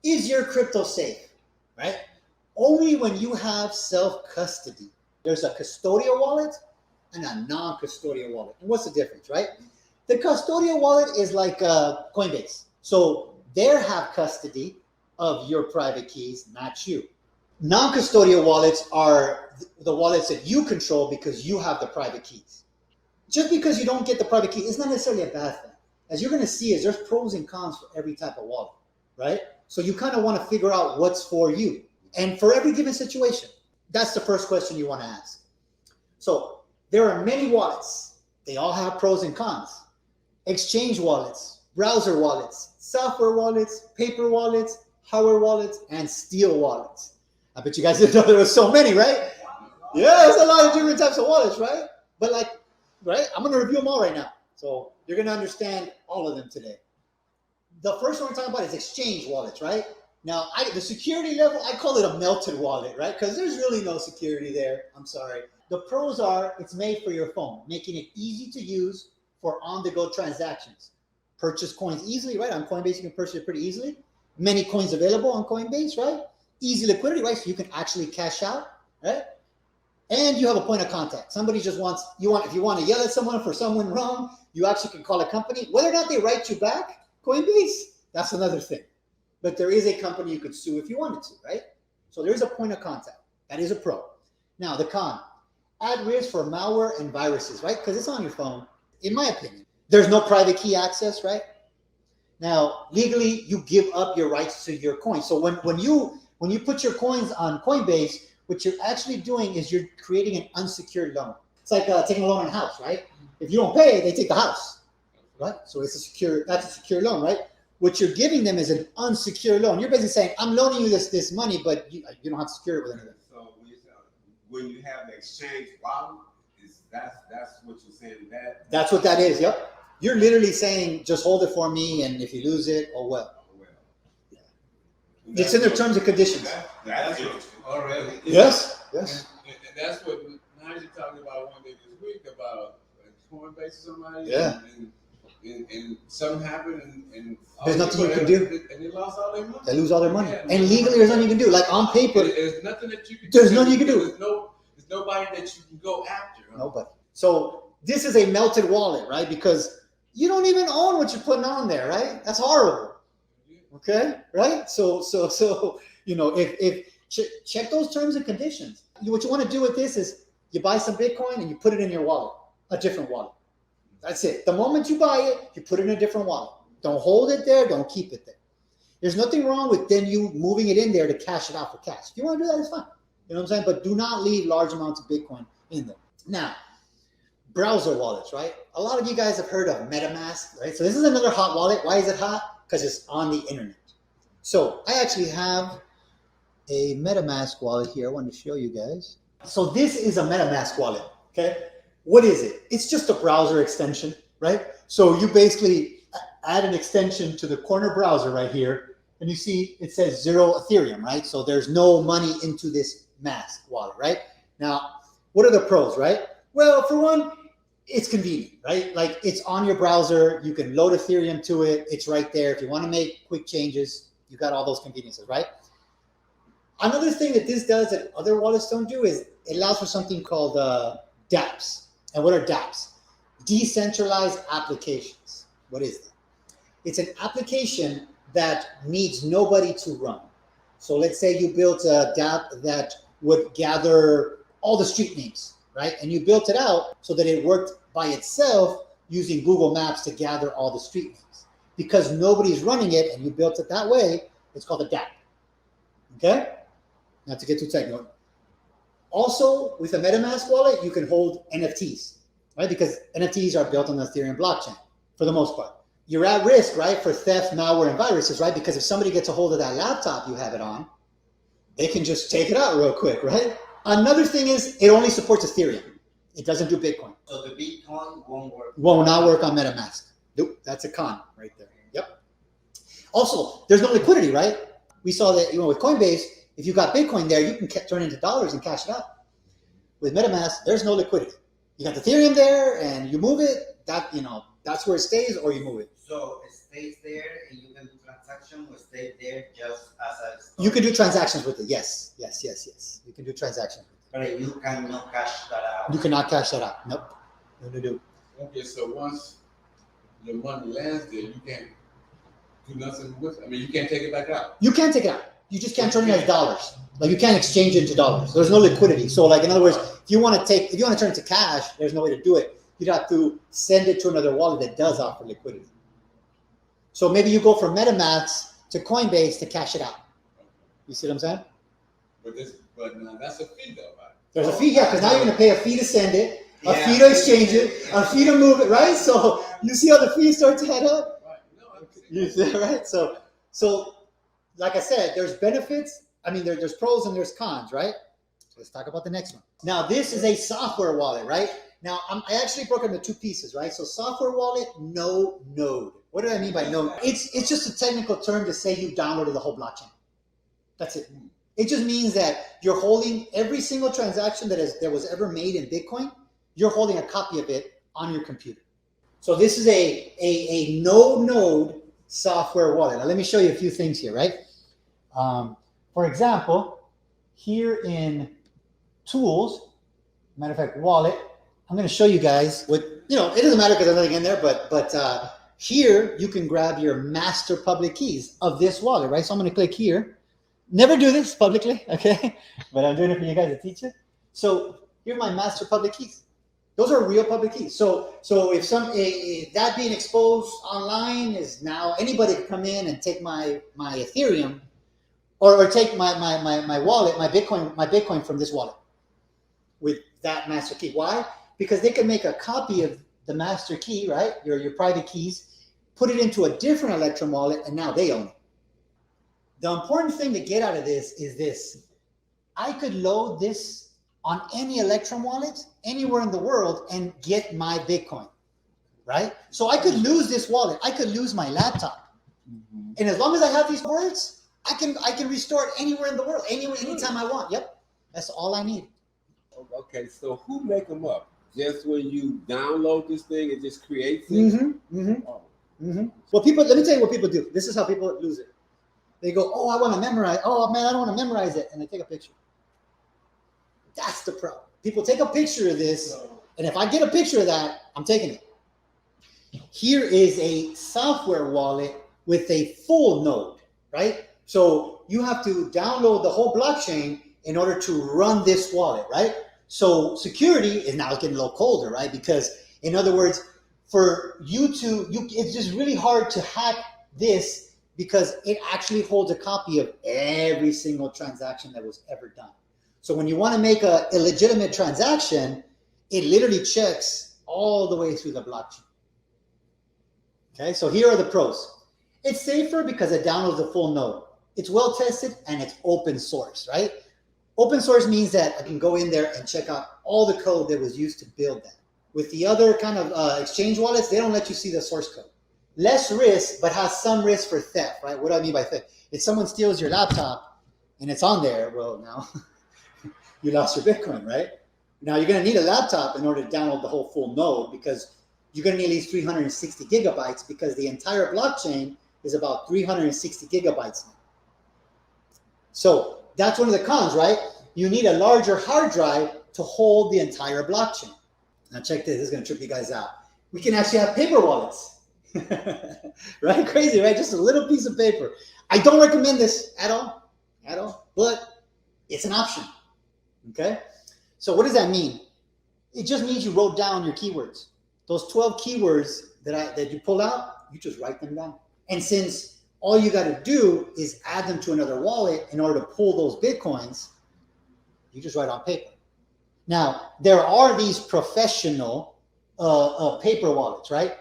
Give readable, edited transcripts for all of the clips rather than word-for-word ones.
Is your crypto safe? Right? Only when you have self-custody. There's a custodial wallet and a non-custodial wallet. And what's the difference, right? The custodial wallet is like Coinbase. So they have custody of your private keys, not you. Non-custodial wallets are the wallets that you control because you have the private keys. Just because you don't get the private key, it's not necessarily a bad thing. As you're going to see, there's pros and cons for every type of wallet, right? So you kind of want to figure out what's for you and for every given situation. That's the first question you want to ask. So there are many wallets. They all have pros and cons. Exchange wallets, browser wallets, software wallets, paper wallets, hardware wallets, and steel wallets. I bet you guys didn't know there was so many, right? Yeah, there's a lot of different types of wallets, right? But right? I'm going to review them all right now. So you're going to understand all of them today. The first one we're talking about is exchange wallets, right? Now, the security level, I call it a melted wallet, right? Because there's really no security there. I'm sorry. The pros are it's made for your phone, making it easy to use for on-the-go transactions. Purchase coins easily, right? On Coinbase, you can purchase it pretty easily. Many coins available on Coinbase, right? Easy liquidity, right? So you can actually cash out, right? And you have a point of contact. Somebody just wants, if you want to yell at someone for someone wrong, you actually can call a company. Whether or not they write you back, Coinbase, that's another thing. But there is a company you could sue if you wanted to, right? So there's a point of contact. That is a pro. Now, the con, add risk for malware and viruses, right? Because it's on your phone, in my opinion. There's no private key access, right? Now, legally, you give up your rights to your coins. So when you put your coins on Coinbase, what you're actually doing is you're creating an unsecured loan. It's like taking a loan on a house, right? If you don't pay, they take the house, right? So that's a secure loan, right? What you're giving them is an unsecured loan. You're basically saying, I'm loaning you this money, but you don't have to secure it with anything. So when you have the exchange wallet, that's what you're saying That's what that is, yep. You're literally saying, just hold it for me, and if you lose it, oh well. Yeah. It's in their terms and conditions. That's already. Yes. And that's what Najee talking about one day this week about Coinbase or somebody. Yeah. And something happened and there's nothing you can do. And they lost all their money. They lose all their money. Yeah, and legally, there's nothing you can do. Like on paper, there's nothing that you can do. There's nothing you can do. There's nobody that you can go after. Huh? Nobody. So this is a melted wallet, right? Because you don't even own what you're putting on there, right? That's horrible. Okay, right? So if check those terms and conditions. What you want to do with this is you buy some Bitcoin and you put it in your wallet, a different wallet. That's it. The moment you buy it, you put it in a different wallet. Don't hold it there. Don't keep it there. There's nothing wrong with then you moving it in there to cash it out for cash. If you want to do that, it's fine. You know what I'm saying? But do not leave large amounts of Bitcoin in there. Now, browser wallets, right? A lot of you guys have heard of MetaMask, right? So this is another hot wallet. Why is it hot? Because it's on the internet. So I actually have a MetaMask wallet here. I wanted to show you guys. So this is a MetaMask wallet, okay? What is it? It's just a browser extension, right? So you basically add an extension to the corner browser right here, and you see it says 0 Ethereum, right? So there's no money into this Mask wallet, right? Now, what are the pros, right? Well, for one, it's convenient, right? Like it's on your browser. You can load Ethereum to it. It's right there. If you want to make quick changes, you got all those conveniences, right? Another thing that this does that other wallets don't do is it allows for something called dApps. And what are dApps? Decentralized applications. What is that? It's an application that needs nobody to run. So let's say you built a dApp that would gather all the street names, right? And you built it out so that it worked by itself using Google Maps to gather all the street names. Because nobody's running it and you built it that way, it's called a dApp. Okay? Not to get too technical. Also, with a MetaMask wallet, you can hold NFTs, right? Because NFTs are built on the Ethereum blockchain for the most part. You're at risk, right, for theft, malware, and viruses, right? Because if somebody gets a hold of that laptop you have it on, they can just take it out real quick, right? Another thing is it only supports Ethereum. It doesn't do Bitcoin. So the Bitcoin won't work. Will not work on MetaMask. Nope, that's a con right there. Yep. Also, there's no liquidity, right? We saw that, with Coinbase, if you got Bitcoin there, you can turn it into dollars and cash it out. With MetaMask, there's no liquidity. You got the Ethereum there, and you move it. That's where it stays, or you move it. So it stays there, and you can do transaction will stay there just You can do transactions with it. Yes. You can do transactions with But you cannot cash that it. out. You cannot cash that out. Nope. No. Okay, so once your money lands there, you can't do nothing with it. I mean, you can't take it back out. You can take it out. You just can't turn it as dollars. Like you can't exchange it into dollars. There's no liquidity. So like in other words, if you want to turn it to cash, there's no way to do it. You'd have to send it to another wallet that does offer liquidity. So maybe you go from MetaMask to Coinbase to cash it out. You see what I'm saying? But now that's a fee though, right? There's a fee, yeah, because now you're going to pay a fee to send it, a Yeah. fee to exchange it, a fee to move it, right? So you see how the fees start to add up? Right. No, I'm You see, right? So like I said, there's benefits. I mean, there's pros and there's cons, right? Let's talk about the next one. Now, this is a software wallet, right? Now, I actually broke it into two pieces, right? So software wallet, no node. What do I mean by node? It's just a technical term to say you downloaded the whole blockchain. That's it. It just means that you're holding every single transaction that was ever made in Bitcoin. You're holding a copy of it on your computer. So this is a no node software wallet. Now let me show you a few things here, right? For example, here in tools, matter of fact, wallet, I'm going to show you guys what, it doesn't matter because there's nothing in there, but here you can grab your master public keys of this wallet, right? So I'm going to click here. Never do this publicly, okay? But I'm doing it for you guys to teach it. So here's my master public keys. Those are real public keys. So if that being exposed online is now anybody can come in and take my Ethereum or take my wallet, my Bitcoin from this wallet with that master key. Why? Because they can make a copy of the master key, right? Your private keys, put it into a different Electrum wallet, and now they own it. The important thing to get out of this is this. I could load this on any Electrum wallet anywhere in the world and get my Bitcoin, right? So I could lose this wallet. I could lose my laptop. Mm-hmm. And as long as I have these wallets, I can restore it anywhere in the world, anytime I want. Yep. That's all I need. Okay, so who make them up? Just when you download this thing, it just creates it? Mm-hmm. Mm-hmm. Oh. Mm-hmm. Well, let me tell you what people do. This is how people lose it. They go, oh, I want to memorize. Oh, man, I don't want to memorize it. And they take a picture. That's the problem. People take a picture of this. And if I get a picture of that, I'm taking it. Here is a software wallet with a full node, right? So you have to download the whole blockchain in order to run this wallet, right? So security is now getting a little colder, right? Because in other words, for it's just really hard to hack this because it actually holds a copy of every single transaction that was ever done. So when you want to make a illegitimate transaction, it literally checks all the way through the blockchain. Okay, so here are the pros. It's safer because it downloads the full node. It's well tested and it's open source, right? Open source means that I can go in there and check out all the code that was used to build that. With the other kind of exchange wallets, they don't let you see the source code. Less risk, but has some risk for theft, right? What do I mean by theft? If someone steals your laptop and it's on there, well, now you lost your Bitcoin, right? Now you're going to need a laptop in order to download the whole full node because you're going to need at least 360 gigabytes because the entire blockchain is about 360 gigabytes now. So that's one of the cons, right? You need a larger hard drive to hold the entire blockchain. Now check this is going to trip you guys out. We can actually have paper wallets. Right? Crazy, right? Just a little piece of paper. I don't recommend this at all, but it's an option. Okay? So what does that mean? It just means you wrote down your keywords. Those 12 keywords that you pulled out, you just write them down. And since all you got to do is add them to another wallet in order to pull those Bitcoins, you just write on paper. Now, there are these professional paper wallets, right?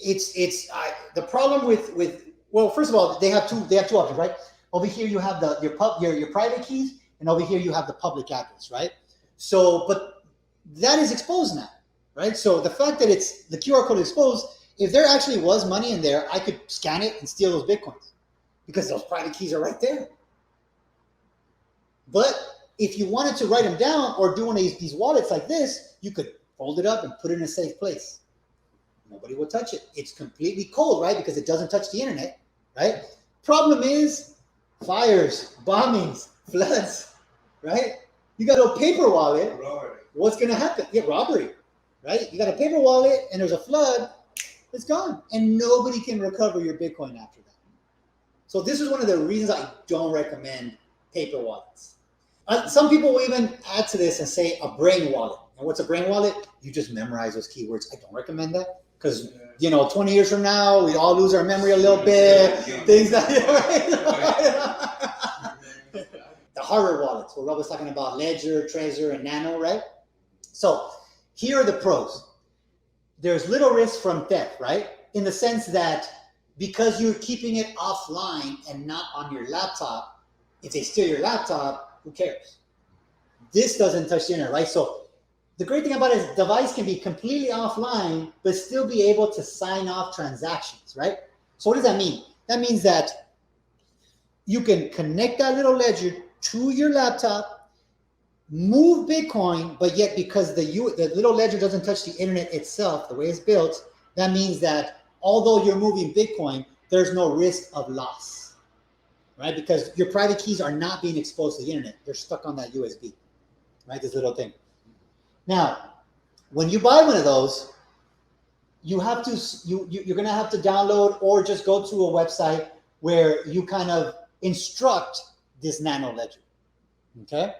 The problem with well, first of all, they have two options, right? Over here you have your private keys, and over here you have the public address, right? So, but that is exposed now, right? So the fact that the QR code is exposed, if there actually was money in there, I could scan it and steal those Bitcoins because those private keys are right there. But if you wanted to write them down or do one of these wallets like this, you could fold it up and put it in a safe place. Nobody will touch it. It's completely cold, right? Because it doesn't touch the internet, right? Problem is, fires, bombings, floods, right? You got a paper wallet. Lord. What's going to happen? Yeah, robbery, right? You got a paper wallet and there's a flood, it's gone. And nobody can recover your Bitcoin after that. So this is one of the reasons I don't recommend paper wallets. Some people will even add to this and say a brain wallet. And what's a brain wallet? You just memorize those keywords. I don't recommend that because, 20 years from now, we all lose our memory a little bit. Things that, the hardware wallets, where Rob was talking about Ledger, Trezor, and Nano, right? So here are the pros. There's little risk from theft, right? In the sense that because you're keeping it offline and not on your laptop, if they steal your laptop, who cares? This doesn't touch the internet, right? So the great thing about it is the device can be completely offline, but still be able to sign off transactions, right? So what does that mean? That means that you can connect that little ledger to your laptop, move Bitcoin, but yet because the little ledger doesn't touch the internet itself, the way it's built, that means that although you're moving Bitcoin, there's no risk of loss, right? Because your private keys are not being exposed to the internet. They're stuck on that USB, right? This little thing. Now, when you buy one of those, you're going to have to download or just go to a website where you kind of instruct this Nano ledger, okay?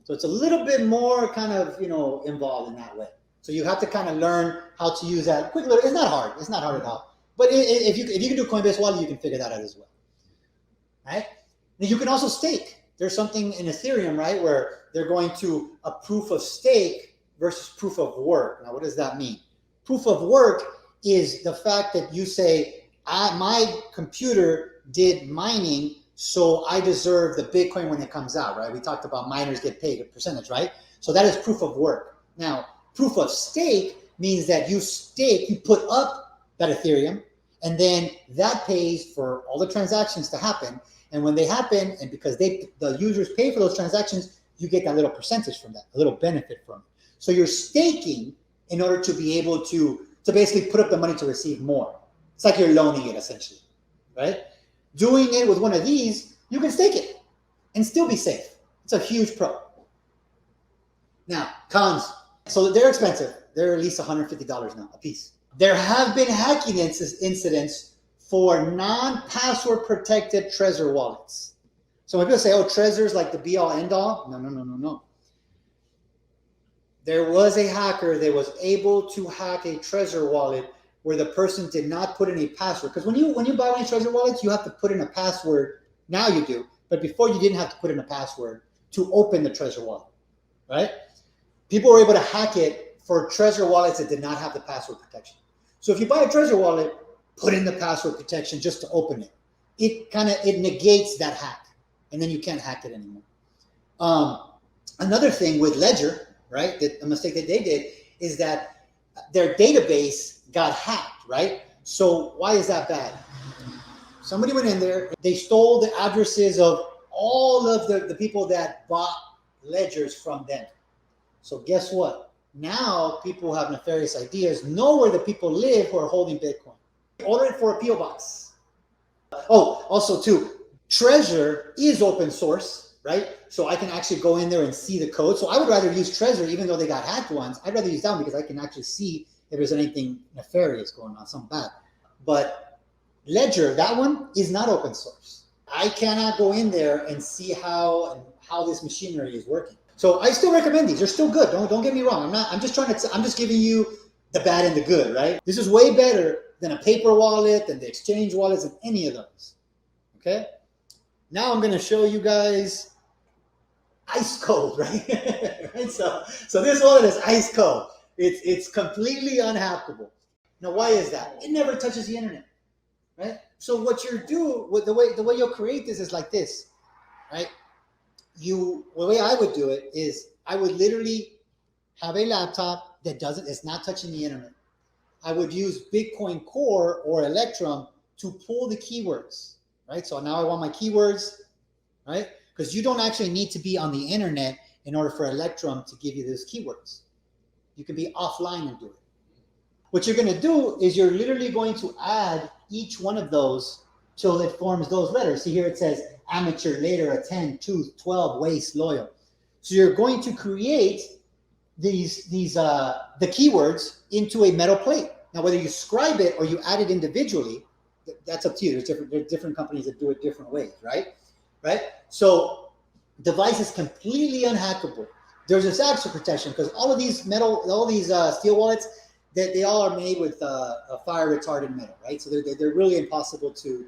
So it's a little bit more kind of, involved in that way. So you have to kind of learn how to use that quick little, it's not hard. It's not hard at all. But if you can do Coinbase Wallet, you can figure that out as well, right? Now you can also stake. There's something in Ethereum, right, where they're going to a proof of stake versus proof of work. Now, what does that mean? Proof of work is the fact that you say, my computer did mining, so I deserve the Bitcoin when it comes out, right? We talked about miners get paid a percentage, right? So that is proof of work. Now, proof of stake means that you put up that Ethereum, and then that pays for all the transactions to happen. And when they happen, and because the users pay for those transactions, you get that little percentage from that, a little benefit from it. So you're staking in order to be able to basically put up the money to receive more. It's like you're loaning it essentially, right? Doing it with one of these, you can stake it and still be safe. It's a huge pro. Now, cons. So they're expensive. They're at least $150 now a piece. There have been hacking incidents for non-password protected Trezor wallets. So when people say, oh, Trezor's like the be all end all. No. There was a hacker that was able to hack a Trezor wallet where the person did not put in a password. Because when you buy one of these Trezor wallets, you have to put in a password. Now you do. But before you didn't have to put in a password to open the Trezor wallet, right? People were able to hack it for Trezor wallets that did not have the password protection. So if you buy a Trezor wallet, put in the password protection just to open it. It negates that hack, and then you can't hack it anymore. Another thing with Ledger, right, a mistake that they did is that their database got hacked, right? So why is that bad? Somebody went in there, they stole the addresses of all of the people that bought ledgers from them. So guess what? Now people who have nefarious ideas know where the people live who are holding Bitcoin. Order it for a PO box. Oh, also too, Trezor is open source, right? So I can actually go in there and see the code. So I would rather use Trezor, even though they got hacked once. I'd rather use that one because I can actually see if there's anything nefarious going on, something bad. But Ledger, that one is not open source. I cannot go in there and see how this machinery is working. So I still recommend these. They're still good. Don't get me wrong. I'm just giving you the bad and the good, right? This is way better than a paper wallet, than the exchange wallets, and any of those. Okay? Now I'm going to show you guys ice cold, right? Right? So this wallet is ice cold. It's completely unhackable. Now, why is that? It never touches the internet, right? So what you do, the way you'll create this is like this, right? The way I would do it is I would literally have a laptop it's not touching the internet. I would use Bitcoin Core or Electrum to pull the keywords, right? So now I want my keywords, right? Because you don't actually need to be on the internet in order for Electrum to give you those keywords. You can be offline and do it. What you're going to do is you're literally going to add each one of those till it forms those letters. See here it says amateur, later a 10, 2, 12, waste, loyal. So you're going to create the keywords into a metal plate. Now, whether you scribe it or you add it individually, that's up to you. There's different companies that do it different ways, right? So device is completely unhackable. There's this extra protection because all of these steel wallets, they all are made with a fire retardant metal, right? So they're really impossible to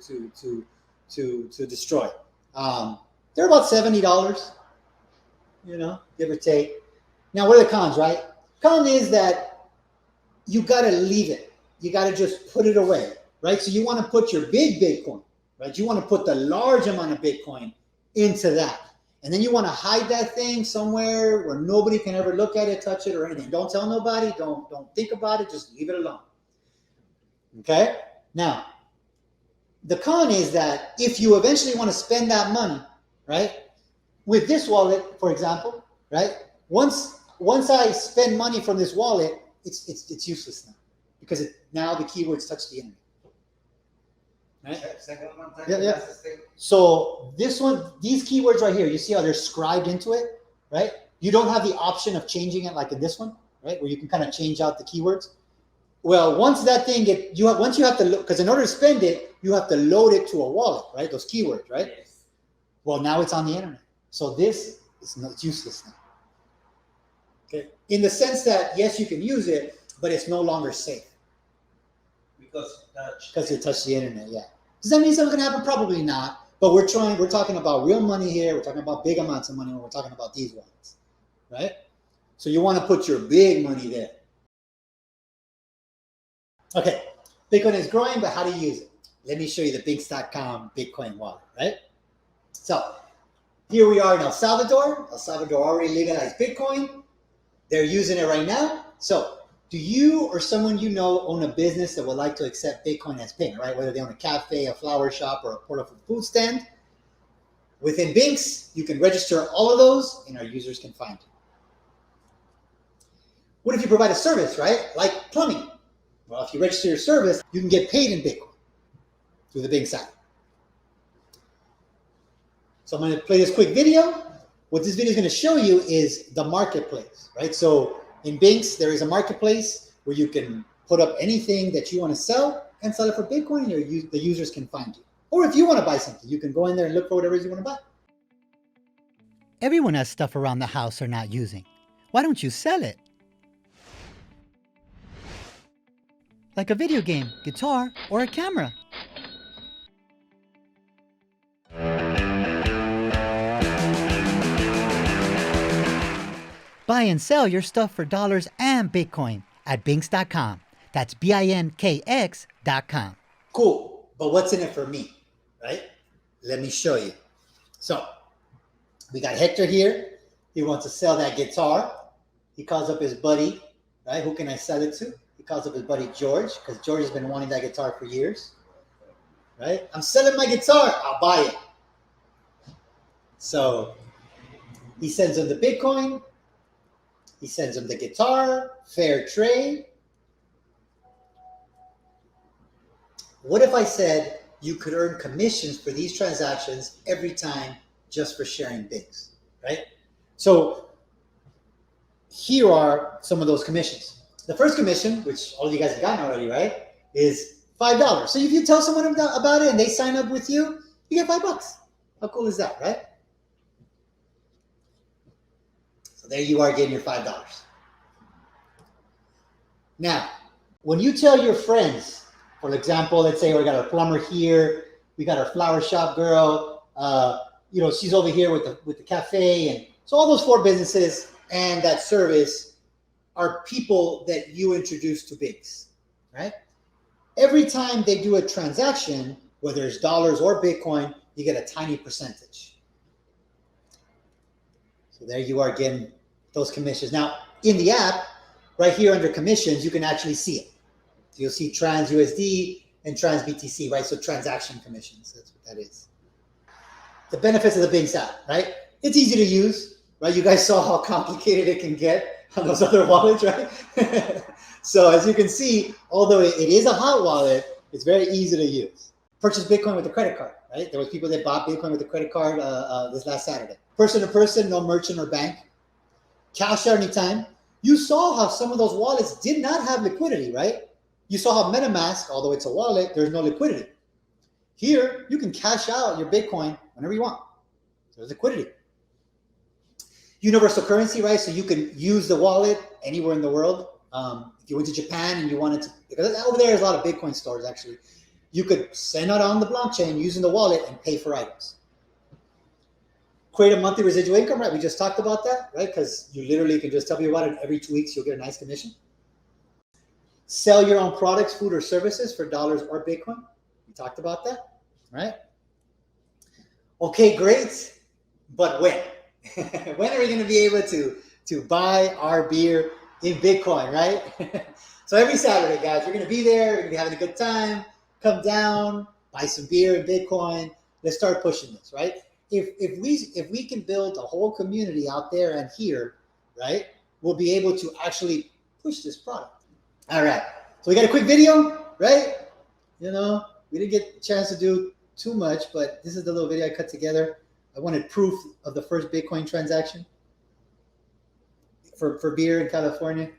destroy. They're about $70, give or take. Now, what are the cons, right? Con is that you got to leave it. You got to just put it away, right? So you want to put your big Bitcoin, right? You want to put the large amount of Bitcoin into that. And then you want to hide that thing somewhere where nobody can ever look at it, touch it, or anything. Don't tell nobody. Don't think about it. Just leave it alone. Okay? Now, the con is that if you eventually want to spend that money, right? With this wallet, for example, right? Once I spend money from this wallet, it's useless now because now the keywords touch the internet. Right? Yeah. So these keywords right here, you see how they're scribed into it, right? You don't have the option of changing it like in this one, right? Where you can kind of change out the keywords. Well, once that thing once you have to, because in order to spend it, you have to load it to a wallet, right? Those keywords, right? Yes. Well, now it's on the internet. So it's useless now. Okay. In the sense that yes, you can use it, but it's no longer safe. Because it touched the internet, yeah. Does that mean something's gonna happen? Probably not. But we're talking about real money here. We're talking about big amounts of money when we're talking about these wallets, right? So you want to put your big money there. Okay, Bitcoin is growing, but how do you use it? Let me show you the Binx.com Bitcoin wallet, right? So here we are in El Salvador. El Salvador already legalized Bitcoin. They're using it right now. So do you or someone you know own a business that would like to accept Bitcoin as payment, right? Whether they own a cafe, a flower shop, or a portable food stand. Within Binx, you can register all of those and our users can find you. What if you provide a service, right? Like plumbing. Well, if you register your service, you can get paid in Bitcoin through the Binx app. So I'm going to play this quick video. What this video is going to show you is the marketplace, right? So in Binx, there is a marketplace where you can put up anything that you want to sell and sell it for Bitcoin, and the users can find you. Or if you want to buy something, you can go in there and look for whatever you want to buy. Everyone has stuff around the house they're not using. Why don't you sell it? Like a video game, guitar, or a camera. Buy and sell your stuff for dollars and Bitcoin at Binx.com. That's BINKX.com. Cool, but what's in it for me, right? Let me show you. So we got Hector here. He wants to sell that guitar. He calls up his buddy, right? Who can I sell it to? He calls up his buddy George, because George has been wanting that guitar for years, right? I'm selling my guitar. I'll buy it. So he sends him the Bitcoin. He sends him the guitar, fair trade. What if I said you could earn commissions for these transactions every time just for sharing Binx, right? So here are some of those commissions. The first commission, which all of you guys have gotten already, right, is $5. So if you tell someone about it and they sign up with you, you get $5. How cool is that, right? So there you are getting your $5. Now, when you tell your friends, for example, let's say we got our plumber here, we got our flower shop girl, she's over here with the cafe, and so all those 4 businesses and that service are people that you introduce to Binx, right? Every time they do a transaction, whether it's dollars or Bitcoin, you get a tiny percentage. So there you are getting those commissions. Now, in the app, right here under commissions, you can actually see it. So you'll see Trans USD and Trans BTC, right? So transaction commissions, that's what that is. The benefits of the Binx app, right? It's easy to use, right? You guys saw how complicated it can get on those other wallets, right? So as you can see, although it is a hot wallet, it's very easy to use. Purchase Bitcoin with a credit card, right? There was people that bought Bitcoin with a credit card this last Saturday. Person to person, no merchant or bank. Cash out anytime. You saw how some of those wallets did not have liquidity, right? You saw how MetaMask, although it's a wallet, there's no liquidity. Here, you can cash out your Bitcoin whenever you want. There's liquidity. Universal currency, right? So you can use the wallet anywhere in the world. If you went to Japan and you wanted to, because over there there's a lot of Bitcoin stores actually, you could send it on the blockchain using the wallet and pay for items. Create a monthly residual income, right? We just talked about that, right? Because you literally can just tell people about it, and every 2 weeks you'll get a nice commission. Sell your own products, food, or services for dollars or Bitcoin. We talked about that, right? Okay, great. But when? When are we going to be able to buy our beer in Bitcoin, right? So every Saturday, guys, we're going to be there. We're going to be having a good time. Come down, buy some beer in Bitcoin. Let's start pushing this, right? If we can build a whole community out there and here, right, we'll be able to actually push this product. All right. So we got a quick video, right? You know, we didn't get a chance to do too much, but this is the little video I cut together. I wanted proof of the first Bitcoin transaction for beer in California.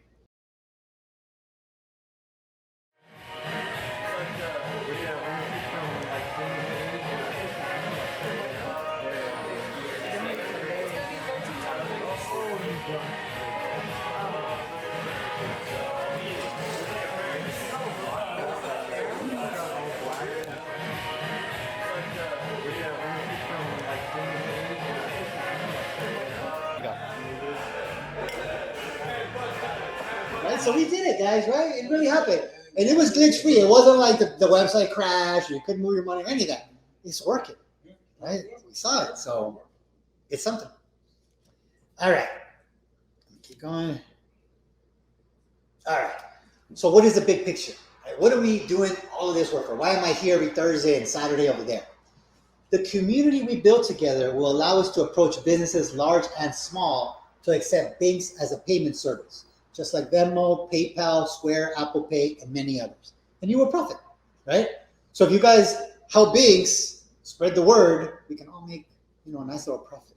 Right? So we did it, guys, right? It really happened. And it was glitch free. It wasn't like the website crashed, or you couldn't move your money or any of that. It's working, right? We saw it. So it's something. All right. Keep going. All right. So what is the big picture? Right? What are we doing all of this work for? Why am I here every Thursday and Saturday over there? The community we built together will allow us to approach businesses large and small to accept Binx as a payment service, just like Venmo, PayPal, Square, Apple Pay, and many others. And you will profit, right? So if you guys help Binx spread the word, we can all make a nice little profit.